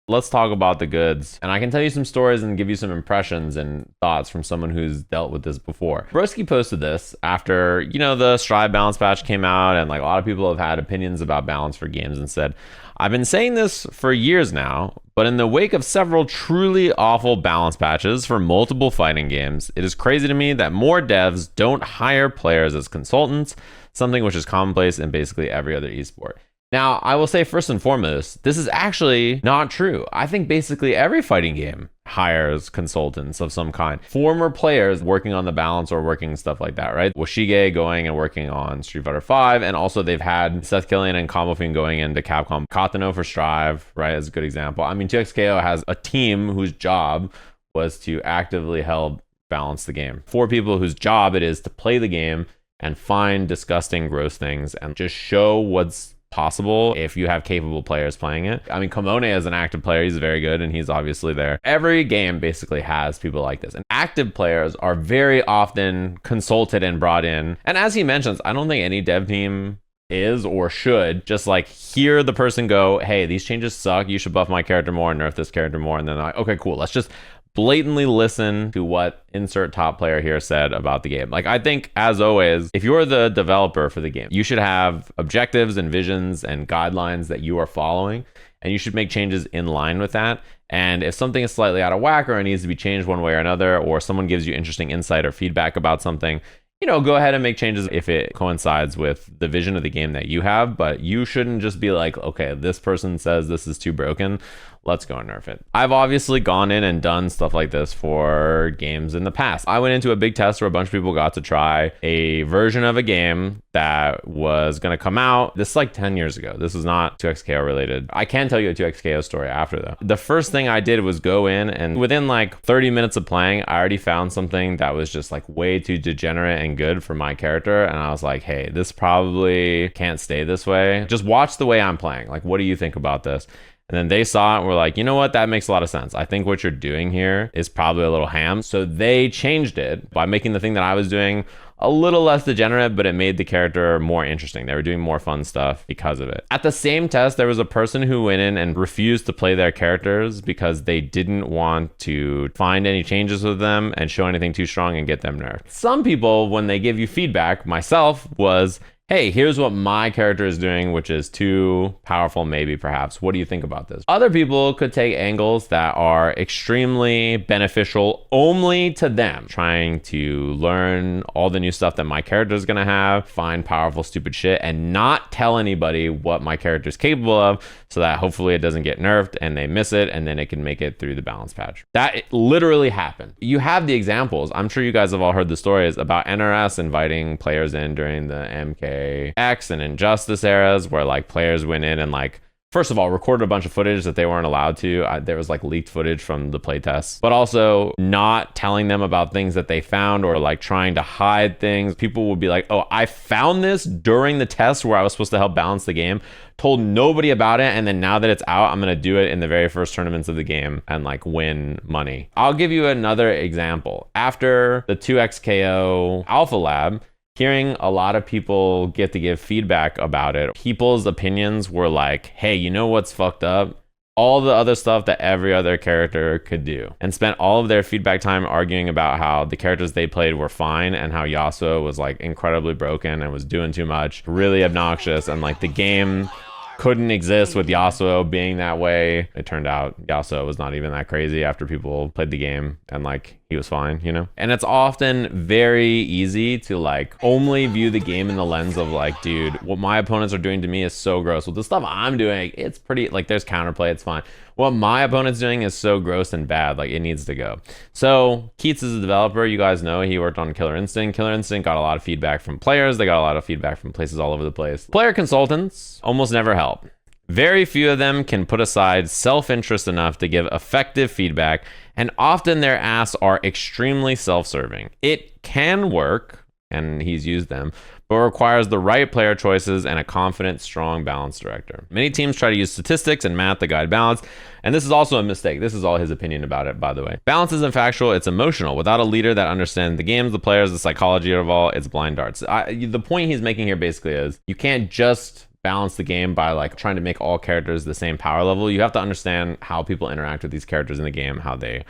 Let's talk about the goods. And I can tell you some stories and give you some impressions and thoughts from someone who's dealt with this before. Broski posted this after, the Strive balance patch came out, and like a lot of people have had opinions about balance for games and said, I've been saying this for years now, but in the wake of several truly awful balance patches for multiple fighting games, it is crazy to me that more devs don't hire players as consultants, something which is commonplace in basically every other esport. Now, I will say first and foremost, this is actually not true. I think basically every fighting game hires consultants of some kind. Former players working on the balance or working stuff like that, right? Washige going and working on Street Fighter V, and also they've had Seth Killian and Combo Fiend going into Capcom. Katano for Strive, right, is a good example. I mean, 2XKO has a team whose job was to actively help balance the game. 4 people whose job it is to play the game and find disgusting, gross things and just show what's possible if you have capable players playing it. I mean, Komone as an active player, he's very good and he's obviously there. Every game basically has people like this, and active players are very often consulted and brought in. And as he mentions, I don't think any dev team is or should just like hear the person go, hey, these changes suck, you should buff my character more, nerf this character more, and then like, okay, cool, let's just blatantly listen to what insert top player here said about the game. Like, I think, as always, if you're the developer for the game, you should have objectives and visions and guidelines that you are following, and you should make changes in line with that. And if something is slightly out of whack or it needs to be changed one way or another, or someone gives you interesting insight or feedback about something, go ahead and make changes if it coincides with the vision of the game that you have. But you shouldn't just be like, okay, this person says this is too broken, let's go and nerf it. I've obviously gone in and done stuff like this for games in the past. I went into a big test where a bunch of people got to try a version of a game that was going to come out. This is like 10 years ago. This is not 2XKO related. I can tell you a 2XKO story after though. The first thing I did was go in, and within like 30 minutes of playing, I already found something that was just like way too degenerate and good for my character. And I was like, hey, this probably can't stay this way. Just watch the way I'm playing. Like, what do you think about this? And then they saw it and were like, you know what? That makes a lot of sense. I think what you're doing here is probably a little ham. So they changed it by making the thing that I was doing a little less degenerate, but it made the character more interesting. They were doing more fun stuff because of it. At the same test, there was a person who went in and refused to play their characters because they didn't want to find any changes with them and show anything too strong and get them nerfed. Some people, when they give you feedback, myself, was, hey, here's what my character is doing, which is too powerful, maybe, perhaps. What do you think about this? Other people could take angles that are extremely beneficial only to them, trying to learn all the new stuff that my character is going to have, find powerful, stupid shit, and not tell anybody what my character is capable of, so that hopefully it doesn't get nerfed and they miss it, and then it can make it through the balance patch. That literally happened. You have the examples. I'm sure you guys have all heard the stories about NRS inviting players in during the MK X and Injustice eras, where like players went in and like, first of all, recorded a bunch of footage that they weren't allowed to. There was like leaked footage from the playtests, but also not telling them about things that they found, or like trying to hide things. People would be like, oh, I found this during the test where I was supposed to help balance the game, told nobody about it, and then now that it's out, I'm gonna do it in the very first tournaments of the game and like win money. I'll give you another example. After the 2XKO Alpha Lab, hearing a lot of people get to give feedback about it, people's opinions were like, hey, you know what's fucked up? All the other stuff that every other character could do, and spent all of their feedback time arguing about how the characters they played were fine and how Yasuo was like incredibly broken and was doing too much, really obnoxious, and like the game couldn't exist with Yasuo being that way. It turned out Yasuo was not even that crazy after people played the game, and like he was fine, And it's often very easy to like only view the game in the lens of like, dude, what my opponents are doing to me is so gross. Well, the stuff I'm doing, it's pretty, like there's counterplay, it's fine. What my opponent's doing is so gross and bad, like it needs to go. So Keats is a developer, you guys know, he worked on Killer Instinct. Killer Instinct got a lot of feedback from players. They got a lot of feedback from places all over the place. Player consultants almost never help. Very few of them can put aside self-interest enough to give effective feedback, and often their asks are extremely self-serving. It can work, and he's used them, but requires the right player choices and a confident, strong balance director. Many teams try to use statistics and math to guide balance, and this is also a mistake. This is all his opinion about it, by the way. Balance isn't factual, it's emotional. Without a leader that understands the games, the players, the psychology of all, it's blind darts. The point he's making here basically is, you can't just balance the game by like trying to make all characters the same power level. You have to understand how people interact with these characters in the game, how they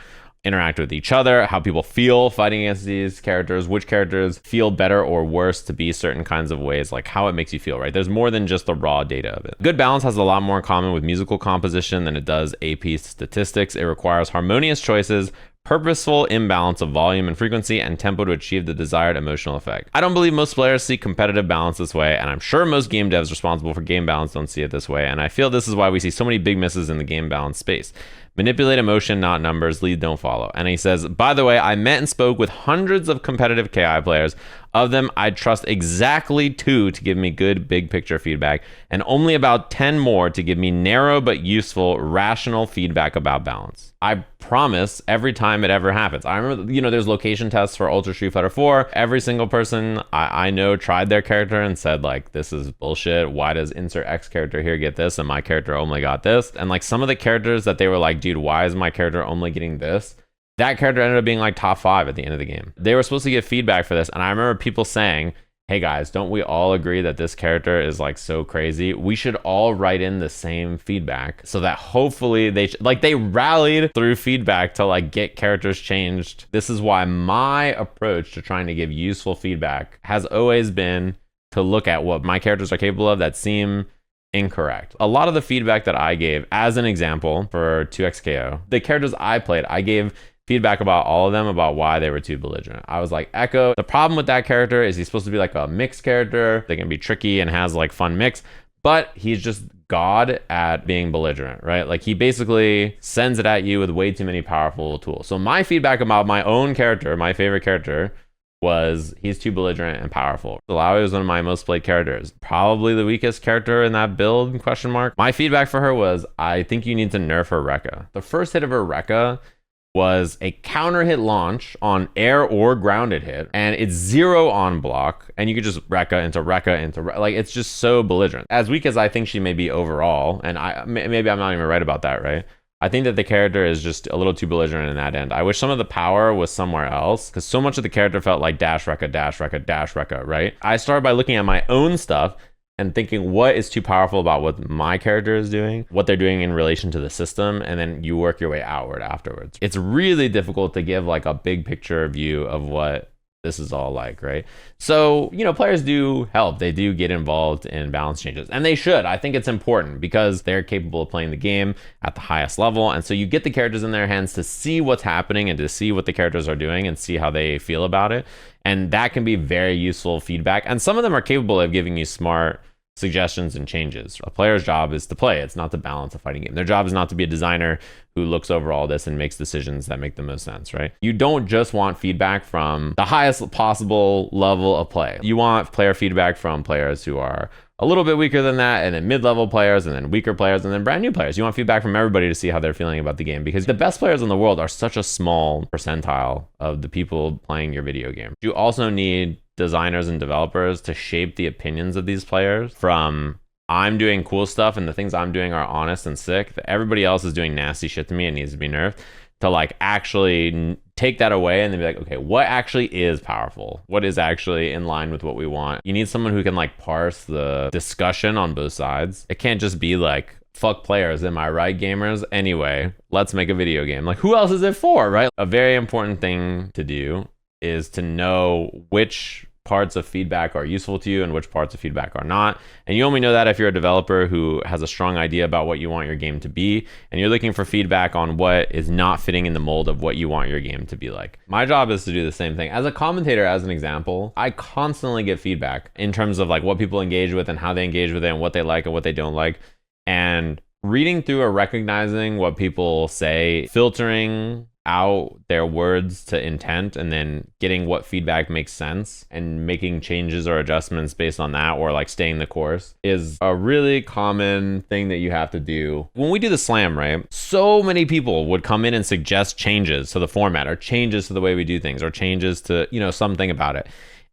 interact with each other, how people feel fighting against these characters, which characters feel better or worse to be certain kinds of ways, like how it makes you feel, right? There's more than just the raw data of it. Good balance has a lot more in common with musical composition than it does AP statistics. It requires harmonious choices, purposeful imbalance of volume and frequency, and tempo to achieve the desired emotional effect. I don't believe most players see competitive balance this way, and I'm sure most game devs responsible for game balance don't see it this way, and I feel this is why we see so many big misses in the game balance space. Manipulate emotion, not numbers. Lead, don't follow. And he says, by the way, I met and spoke with hundreds of competitive KI players. Of them, I'd trust exactly 2 to give me good big picture feedback, and only about 10 more to give me narrow but useful, rational feedback about balance. I promise every time it ever happens. I remember, there's location tests for Ultra Street Fighter 4. Every single person I know tried their character and said, like, this is bullshit. Why does insert X character here get this and my character only got this? And like some of the characters that they were like, dude, why is my character only getting this? That character ended up being like top 5 at the end of the game. They were supposed to get feedback for this. And I remember people saying, hey guys, don't we all agree that this character is like so crazy? We should all write in the same feedback so that hopefully they rallied through feedback to like get characters changed. This is why my approach to trying to give useful feedback has always been to look at what my characters are capable of that seem incorrect. A lot of the feedback that I gave, as an example for 2XKO, the characters I played, I gave feedback about all of them about why they were too belligerent. I was like, Echo, the problem with that character is he's supposed to be like a mixed character. They can be tricky and has like fun mix, but he's just God at being belligerent, right? Like he basically sends it at you with way too many powerful tools. So my feedback about my own character, my favorite character, was he's too belligerent and powerful. Alawi was one of my most played characters. Probably the weakest character in that build, question mark. My feedback for her was, I think you need to nerf her Rekka. The first hit of her Rekka was a counter hit launch on air or grounded hit, and it's 0 on block, and you could just Rekka into like, it's just so belligerent. As weak as I think she may be overall, and maybe I'm not even right about that, right? I think that the character is just a little too belligerent in that end. I wish some of the power was somewhere else, because so much of the character felt like dash Rekka, dash Rekka, dash Rekka, right? I started by looking at my own stuff and thinking what is too powerful about what my character is doing, what they're doing in relation to the system, and then you work your way outward afterwards. It's really difficult to give like a big picture view of what this is all like, right? So, players do help. They do get involved in balance changes, and they should. I think it's important because they're capable of playing the game at the highest level. And so you get the characters in their hands to see what's happening and to see what the characters are doing and see how they feel about it. And that can be very useful feedback. And some of them are capable of giving you smart suggestions and changes. A player's job is to play. It's not to balance a fighting game. Their job is not to be a designer who looks over all this and makes decisions that make the most sense, right? You don't just want feedback from the highest possible level of play. You want player feedback from players who are a little bit weaker than that, and then mid-level players, and then weaker players, and then brand new players. You want feedback from everybody to see how they're feeling about the game, because the best players in the world are such a small percentile of the people playing your video game. You also need designers and developers to shape the opinions of these players from I'm doing cool stuff and the things I'm doing are honest and sick, that everybody else is doing nasty shit to me and needs to be nerfed, to like actually take that away and then be like, okay, what actually is powerful? What is actually in line with what we want? You need someone who can like parse the discussion on both sides. It can't just be like, fuck players, am I right, gamers? Anyway, let's make a video game. Like, who else is it for, right? A very important thing to do is to know which parts of feedback are useful to you and which parts of feedback are not. And you only know that if you're a developer who has a strong idea about what you want your game to be, and you're looking for feedback on what is not fitting in the mold of what you want your game to be like. My job is to do the same thing. As a commentator, as an example, I constantly get feedback in terms of like what people engage with and how they engage with it and what they like and what they don't like. And reading through or recognizing what people say, filtering out their words to intent, and then getting what feedback makes sense and making changes or adjustments based on that, or like staying the course, is a really common thing that you have to do. When we do the slam, right, so many people would come in and suggest changes to the format or changes to the way we do things or changes to, something about it.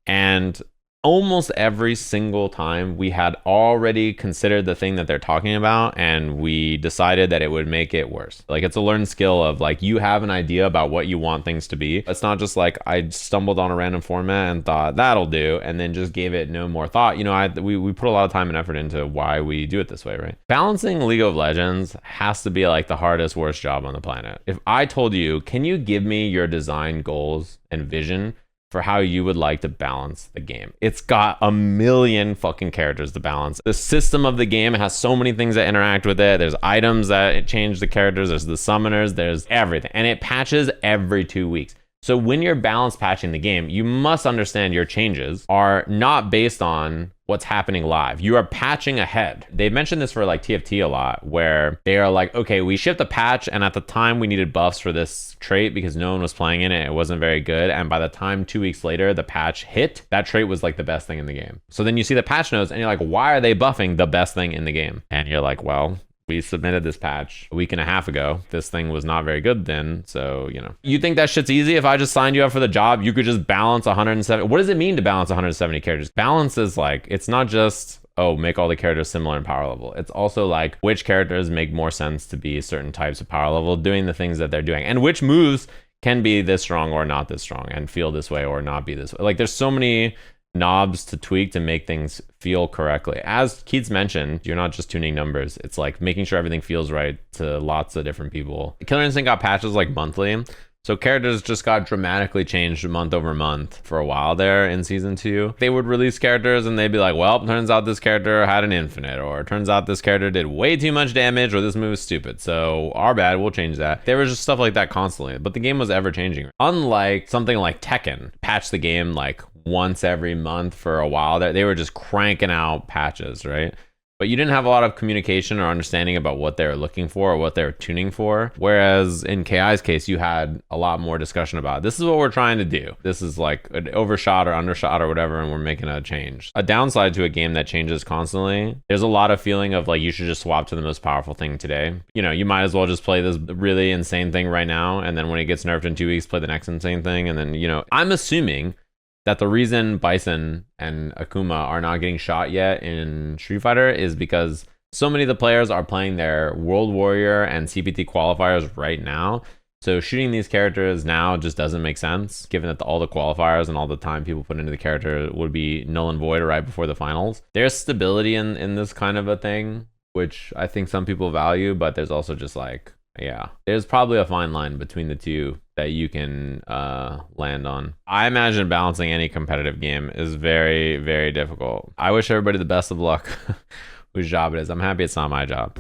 And almost every single time we had already considered the thing that they're talking about and we decided that it would make it worse. Like, it's a learned skill of like, you have an idea about what you want things to be. It's not just like I stumbled on a random format and thought that'll do and then just gave it no more thought. You know, we put a lot of time and effort into why we do it this way, right? Balancing League of Legends has to be like the hardest, worst job on the planet. If I told you, can you give me your design goals and vision for how you would like to balance the game? It's got a million fucking characters to balance. The system of the game has so many things that interact with it. There's items that change the characters. There's the summoners. There's everything. And it patches every 2 weeks. So when you're balance patching the game, you must understand your changes are not based on what's happening live. You are patching ahead. They mentioned this for like TFT a lot, where they are like, okay, we shipped a patch and at the time we needed buffs for this trait because no one was playing in it. It wasn't very good. And by the time 2 weeks later, the patch hit, that trait was like the best thing in the game. So then you see the patch notes and you're like, why are they buffing the best thing in the game? And you're like, well, we submitted this patch a week and a half ago. This thing was not very good then. So, you know, you think that shit's easy? If I just signed you up for the job, you could just balance 170. What does it mean to balance 170 characters? Balance is like, it's not just, oh, make all the characters similar in power level. It's also like which characters make more sense to be certain types of power level, doing the things that they're doing, and which moves can be this strong or not this strong and feel this way or not be this way. Like, there's so many knobs to tweak to make things feel correctly. As Keats mentioned, you're not just tuning numbers. It's like making sure everything feels right to lots of different people. Killer Instinct got patches like monthly. So characters just got dramatically changed month over month for a while there in season 2. They would release characters and they'd be like, well, turns out this character had an infinite, or turns out this character did way too much damage, or this move is stupid. So our bad, we'll change that. There was just stuff like that constantly, but the game was ever changing. Unlike something like Tekken, patch the game like once every month for a while there. They were just cranking out patches, right? But you didn't have a lot of communication or understanding about what they were looking for or what they were tuning for. Whereas in KI's case, you had a lot more discussion about, this is what we're trying to do. This is like an overshot or undershot or whatever, and we're making a change. A downside to a game that changes constantly, there's a lot of feeling of like, you should just swap to the most powerful thing today. You know, you might as well just play this really insane thing right now, and then when it gets nerfed in 2 weeks, play the next insane thing. And then, you know, I'm assuming that the reason Bison and Akuma are not getting shot yet in Street Fighter is because so many of the players are playing their World Warrior and CPT qualifiers right now. So shooting these characters now just doesn't make sense, given that all the qualifiers and all the time people put into the character would be null and void right before the finals. There's stability in this kind of a thing, which I think some people value, but there's also just like, yeah, there's probably a fine line between the two that you can land on. I imagine balancing any competitive game is very, very difficult. I wish everybody the best of luck whose job it is. I'm happy it's not my job.